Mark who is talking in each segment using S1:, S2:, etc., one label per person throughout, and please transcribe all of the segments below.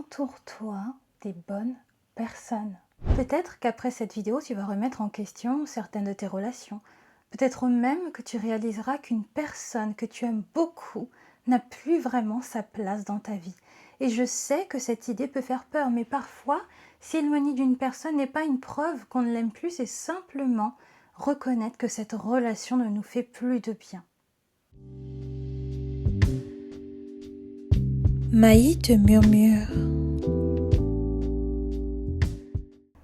S1: entoure-toi des bonnes personnes. Peut-être qu'après cette vidéo, tu vas remettre en question certaines de tes relations. Peut-être même que tu réaliseras qu'une personne que tu aimes beaucoup n'a plus vraiment sa place dans ta vie. Et je sais que cette idée peut faire peur, mais parfois, s'éloigner d'une personne n'est pas une preuve qu'on ne l'aime plus, c'est simplement reconnaître que cette relation ne nous fait plus de bien.
S2: Maï te murmure.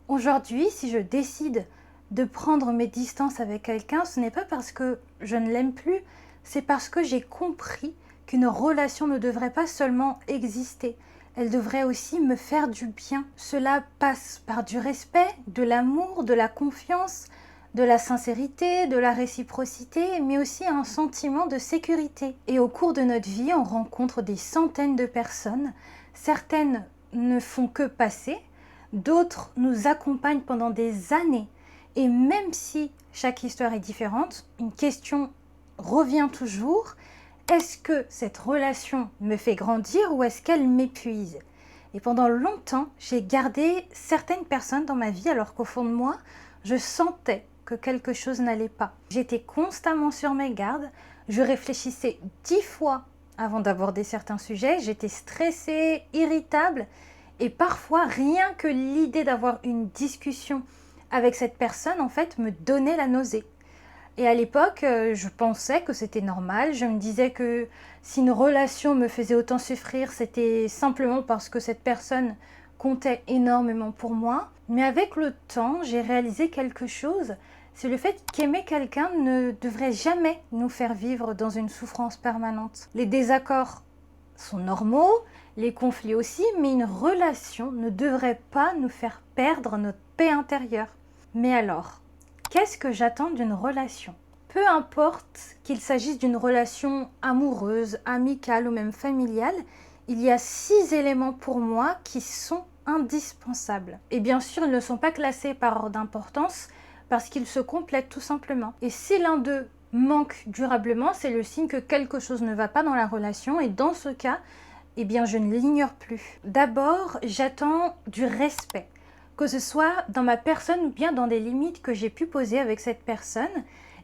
S1: Aujourd'hui, si je décide de prendre mes distances avec quelqu'un, ce n'est pas parce que je ne l'aime plus, c'est parce que j'ai compris qu'une relation ne devrait pas seulement exister, elle devrait aussi me faire du bien. Cela passe par du respect, de l'amour, de la confiance, de la sincérité, de la réciprocité, mais aussi un sentiment de sécurité. Et au cours de notre vie, on rencontre des centaines de personnes. Certaines ne font que passer, d'autres nous accompagnent pendant des années. Et même si chaque histoire est différente, une question revient toujours. Est-ce que cette relation me fait grandir ou est-ce qu'elle m'épuise? Et pendant longtemps, j'ai gardé certaines personnes dans ma vie alors qu'au fond de moi, je sentais que quelque chose n'allait pas. J'étais constamment sur mes gardes, je réfléchissais 10 fois avant d'aborder certains sujets, j'étais stressée, irritable et parfois rien que l'idée d'avoir une discussion avec cette personne en fait me donnait la nausée. Et à l'époque, je pensais que c'était normal. Je me disais que si une relation me faisait autant souffrir, c'était simplement parce que cette personne comptait énormément pour moi. Mais avec le temps, j'ai réalisé quelque chose. C'est le fait qu'aimer quelqu'un ne devrait jamais nous faire vivre dans une souffrance permanente. Les désaccords sont normaux, les conflits aussi, mais une relation ne devrait pas nous faire perdre notre paix intérieure. Mais alors, qu'est-ce que j'attends d'une relation? Peu importe qu'il s'agisse d'une relation amoureuse, amicale ou même familiale, il y a 6 éléments pour moi qui sont indispensables. Et bien sûr, ils ne sont pas classés par ordre d'importance parce qu'ils se complètent tout simplement. Et si l'un d'eux manque durablement, c'est le signe que quelque chose ne va pas dans la relation et dans ce cas, eh bien je ne l'ignore plus. D'abord, j'attends du respect, que ce soit dans ma personne ou bien dans des limites que j'ai pu poser avec cette personne.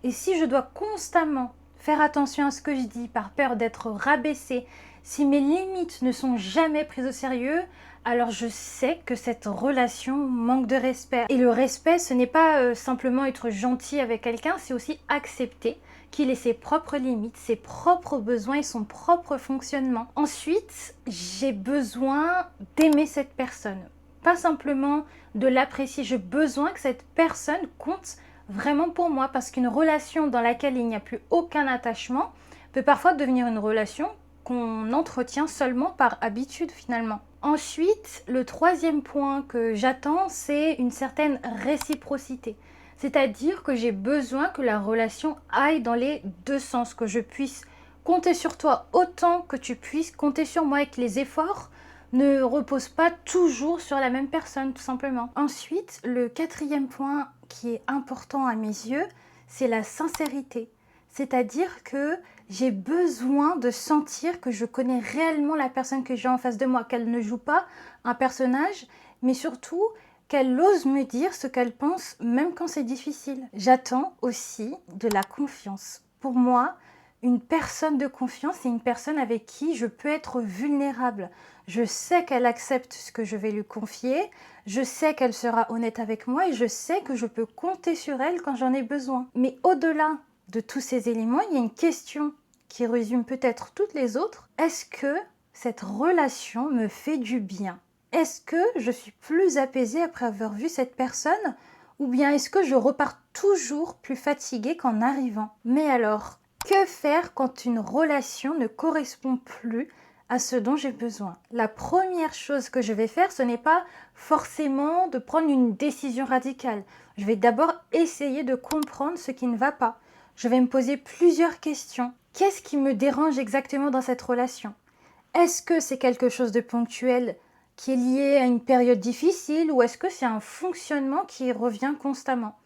S1: Et si je dois constamment faire attention à ce que je dis par peur d'être rabaissée, si mes limites ne sont jamais prises au sérieux, alors je sais que cette relation manque de respect. Et le respect, ce n'est pas simplement être gentil avec quelqu'un, c'est aussi accepter qu'il ait ses propres limites, ses propres besoins et son propre fonctionnement. Ensuite, j'ai besoin d'aimer cette personne. Pas simplement de l'apprécier, j'ai besoin que cette personne compte vraiment pour moi, parce qu'une relation dans laquelle il n'y a plus aucun attachement peut parfois devenir une relation qu'on entretient seulement par habitude finalement. Ensuite, le troisième point que j'attends, c'est une certaine réciprocité. C'est-à-dire que j'ai besoin que la relation aille dans les deux sens, que je puisse compter sur toi autant que tu puisses compter sur moi et que les efforts ne reposent pas toujours sur la même personne, tout simplement. Ensuite, le quatrième point qui est important à mes yeux, c'est la sincérité. C'est-à-dire que j'ai besoin de sentir que je connais réellement la personne que j'ai en face de moi, qu'elle ne joue pas un personnage, mais surtout qu'elle ose me dire ce qu'elle pense, même quand c'est difficile. J'attends aussi de la confiance. Pour moi, une personne de confiance, c'est une personne avec qui je peux être vulnérable. Je sais qu'elle accepte ce que je vais lui confier, je sais qu'elle sera honnête avec moi et je sais que je peux compter sur elle quand j'en ai besoin. Mais au-delà de tous ces éléments, il y a une question qui résume peut-être toutes les autres. Est-ce que cette relation me fait du bien? Est-ce que je suis plus apaisée après avoir vu cette personne? Ou bien est-ce que je repars toujours plus fatiguée qu'en arrivant? Mais alors, que faire quand une relation ne correspond plus à ce dont j'ai besoin? La première chose que je vais faire, ce n'est pas forcément de prendre une décision radicale. Je vais d'abord essayer de comprendre ce qui ne va pas. Je vais me poser plusieurs questions. Qu'est-ce qui me dérange exactement dans cette relation? Est-ce que c'est quelque chose de ponctuel qui est lié à une période difficile ou est-ce que c'est un fonctionnement qui revient constamment?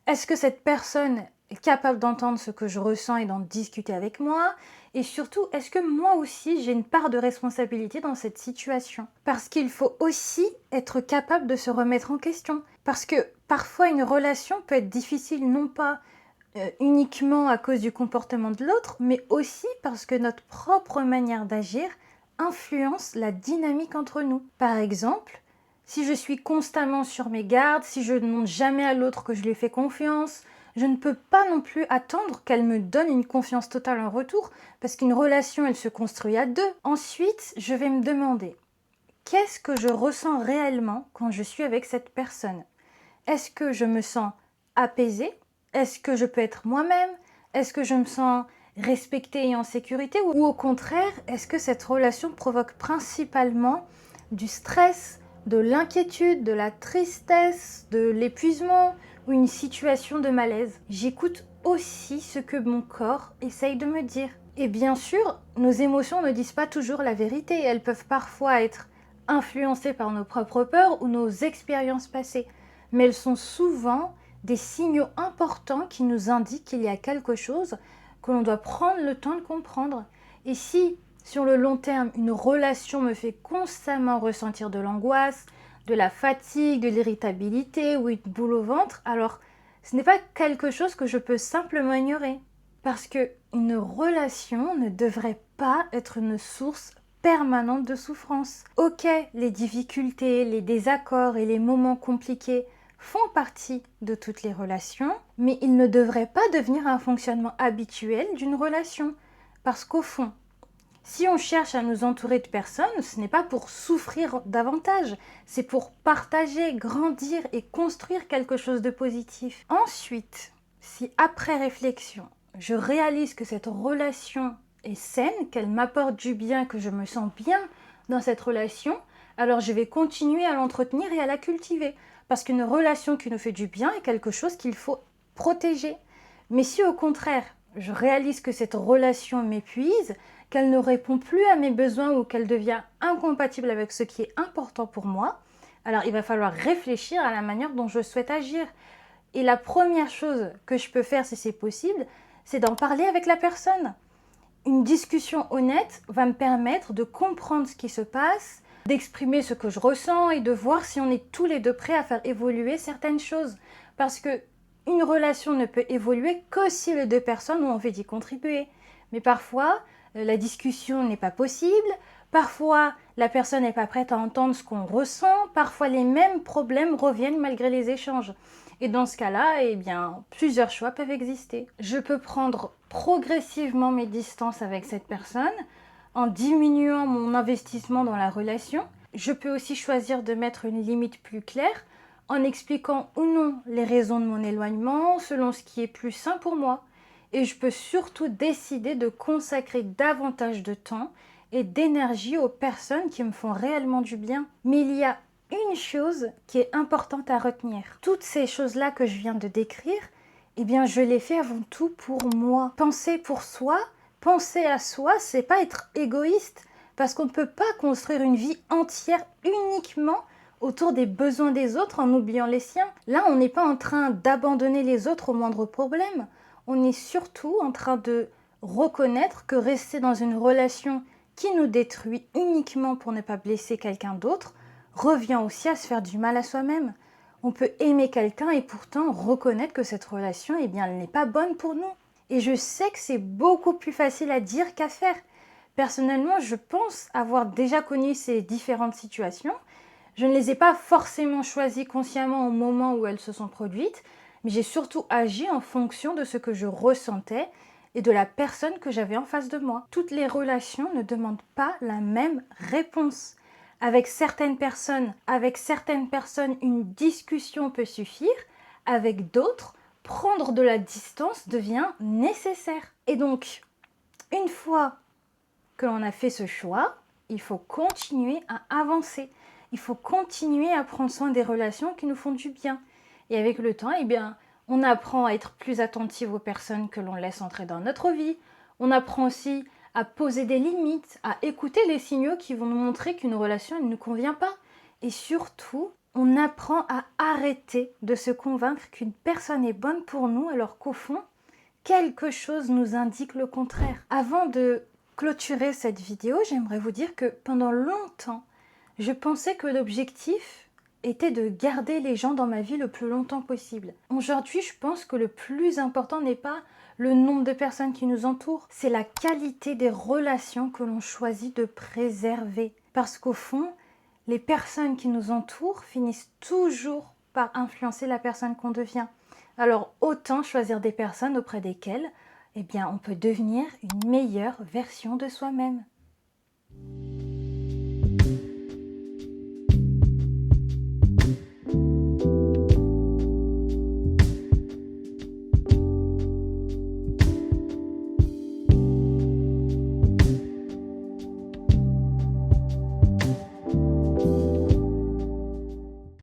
S1: Est-ce que cette personne est capable d'entendre ce que je ressens et d'en discuter avec moi? Et surtout, est-ce que moi aussi j'ai une part de responsabilité dans cette situation? Parce qu'il faut aussi être capable de se remettre en question. Parce que parfois une relation peut être difficile non pas uniquement à cause du comportement de l'autre, mais aussi parce que notre propre manière d'agir influence la dynamique entre nous. Par exemple, si je suis constamment sur mes gardes, si je ne demande jamais à l'autre que je lui fais confiance, je ne peux pas non plus attendre qu'elle me donne une confiance totale en retour, parce qu'une relation, elle se construit à deux. Ensuite, je vais me demander, qu'est-ce que je ressens réellement quand je suis avec cette personne? Est-ce que je me sens apaisée? Est-ce que je peux être moi-même? Est-ce que je me sens respectée et en sécurité? Ou au contraire, est-ce que cette relation provoque principalement du stress, de l'inquiétude, de la tristesse, de l'épuisement ou une situation de malaise? J'écoute aussi ce que mon corps essaye de me dire. Et bien sûr, nos émotions ne disent pas toujours la vérité. Elles peuvent parfois être influencées par nos propres peurs ou nos expériences passées. Mais elles sont souvent des signaux importants qui nous indiquent qu'il y a quelque chose que l'on doit prendre le temps de comprendre. Et si, sur le long terme, une relation me fait constamment ressentir de l'angoisse, de la fatigue, de l'irritabilité ou une boule au ventre, alors ce n'est pas quelque chose que je peux simplement ignorer. Parce qu'une relation ne devrait pas être une source permanente de souffrance. Ok, les difficultés, les désaccords et les moments compliqués font partie de toutes les relations, mais ils ne devraient pas devenir un fonctionnement habituel d'une relation. Parce qu'au fond, si on cherche à nous entourer de personnes, ce n'est pas pour souffrir davantage, c'est pour partager, grandir et construire quelque chose de positif. Ensuite, si après réflexion, je réalise que cette relation est saine, qu'elle m'apporte du bien, que je me sens bien dans cette relation, alors je vais continuer à l'entretenir et à la cultiver. Parce qu'une relation qui nous fait du bien est quelque chose qu'il faut protéger. Mais si au contraire, je réalise que cette relation m'épuise, qu'elle ne répond plus à mes besoins ou qu'elle devient incompatible avec ce qui est important pour moi, alors il va falloir réfléchir à la manière dont je souhaite agir. Et la première chose que je peux faire, si c'est possible, c'est d'en parler avec la personne. Une discussion honnête va me permettre de comprendre ce qui se passe, d'exprimer ce que je ressens et de voir si on est tous les deux prêts à faire évoluer certaines choses. Parce que une relation ne peut évoluer que si les deux personnes ont envie d'y contribuer. Mais parfois, la discussion n'est pas possible, parfois la personne n'est pas prête à entendre ce qu'on ressent, parfois les mêmes problèmes reviennent malgré les échanges. Et dans ce cas-là, eh bien, plusieurs choix peuvent exister. Je peux prendre progressivement mes distances avec cette personne en diminuant mon investissement dans la relation. Je peux aussi choisir de mettre une limite plus claire en expliquant ou non les raisons de mon éloignement selon ce qui est plus sain pour moi. Et je peux surtout décider de consacrer davantage de temps et d'énergie aux personnes qui me font réellement du bien. Mais il y a une chose qui est importante à retenir. Toutes ces choses-là que je viens de décrire, eh bien, je les fais avant tout pour moi. Penser pour soi, penser à soi, c'est pas être égoïste, parce qu'on ne peut pas construire une vie entière uniquement autour des besoins des autres en oubliant les siens. Là, on n'est pas en train d'abandonner les autres au moindre problème. On est surtout en train de reconnaître que rester dans une relation qui nous détruit uniquement pour ne pas blesser quelqu'un d'autre revient aussi à se faire du mal à soi-même. On peut aimer quelqu'un et pourtant reconnaître que cette relation, eh bien, elle n'est pas bonne pour nous. Et je sais que c'est beaucoup plus facile à dire qu'à faire. Personnellement, je pense avoir déjà connu ces différentes situations. Je ne les ai pas forcément choisies consciemment au moment où elles se sont produites, mais j'ai surtout agi en fonction de ce que je ressentais et de la personne que j'avais en face de moi. Toutes les relations ne demandent pas la même réponse. Avec certaines personnes, une discussion peut suffire. Avec d'autres, prendre de la distance devient nécessaire. Et donc, une fois que l'on a fait ce choix, il faut continuer à avancer. Il faut continuer à prendre soin des relations qui nous font du bien. Et avec le temps, eh bien, on apprend à être plus attentif aux personnes que l'on laisse entrer dans notre vie. On apprend aussi à poser des limites, à écouter les signaux qui vont nous montrer qu'une relation ne nous convient pas. Et surtout, on apprend à arrêter de se convaincre qu'une personne est bonne pour nous alors qu'au fond, quelque chose nous indique le contraire. Avant de clôturer cette vidéo, j'aimerais vous dire que pendant longtemps, je pensais que l'objectif était de garder les gens dans ma vie le plus longtemps possible. Aujourd'hui, je pense que le plus important n'est pas le nombre de personnes qui nous entourent, c'est la qualité des relations que l'on choisit de préserver. Parce qu'au fond, les personnes qui nous entourent finissent toujours par influencer la personne qu'on devient. Alors autant choisir des personnes auprès desquelles, on peut devenir une meilleure version de soi-même.